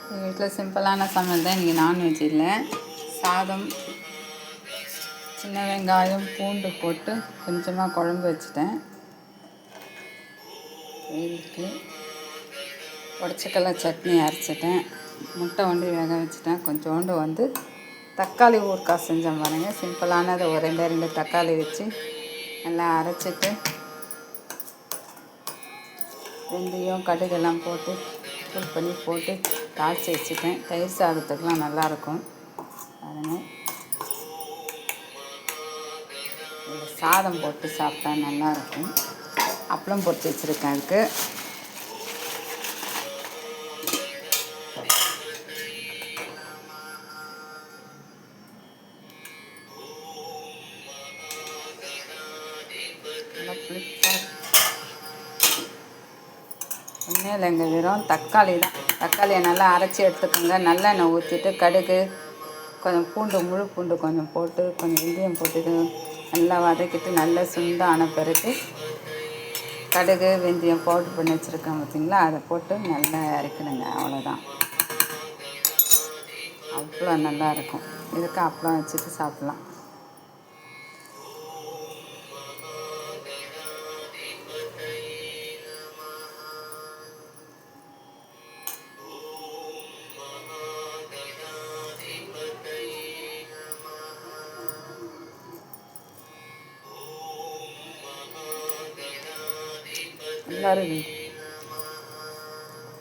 எங்கள் வீட்டில் சிம்பிளான சமையல் தான். இன்றைக்கி நான்வெஜ் இல்லை. சாதம், சின்ன வெங்காயம், பூண்டு போட்டு கொஞ்சமாக குழம்பு வச்சுட்டேன். வெயிலுக்கு உடச்சக்கடலை சட்னி அரைச்சிட்டேன். முட்டை வேக வச்சுட்டேன். கொஞ்சோண்டு தக்காளி ஊறுகாய் செஞ்சேன் பாருங்கள். சிம்பிளானது. ஒரு ரெண்டு தக்காளி வச்சு நல்லா அரைச்சிட்டு வெந்தயம் கடுகெல்லாம் போட்டு தூள் பண்ணி போட்டு தாளித்து வச்சுட்டேன். தயிர் சாதத்துக்கெலாம் நல்லாயிருக்கும். பாருங்கள், சாதம் போட்டு சாப்பிட்டா நல்லாயிருக்கும். அப்பளம் போட்டு வச்சுருக்கேன். அதுக்கு ஒன்றும் இல்லைங்க, வெறும் தக்காளி தான். தக்காளியை நல்லா அரைச்சி எடுத்துக்கோங்க. நல்லெண்ணெய் ஊற்றிட்டு கடுகு, கொஞ்சம் பூண்டு, முழு பூண்டு கொஞ்சம் போட்டு, கொஞ்சம் வெந்தயம் போட்டு நல்லா வதக்கிட்டு நல்லா சுண்டான பிறகு கடுகு வெந்தயம் பவுட்ரு பண்ணி வச்சுருக்கேன் பார்த்திங்களா, அதை போட்டு நல்லா இறக்கணுங்க. அவ்வளோதான். அவ்வளோ நல்லாயிருக்கும். இதுக்கு அப்பளம் வச்சுட்டு சாப்பிட்லாம். நல்லா இருக்கு.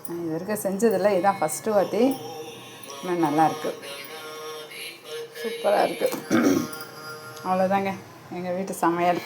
நான் இது வரைக்கும் செஞ்சதில்லை, இதுதான் ஃபஸ்ட்டு வாட்டி. ஆனால் நல்லாயிருக்கு, சூப்பராக இருக்குது. அவ்வளோதாங்க எங்கள் வீட்டு சமையல்.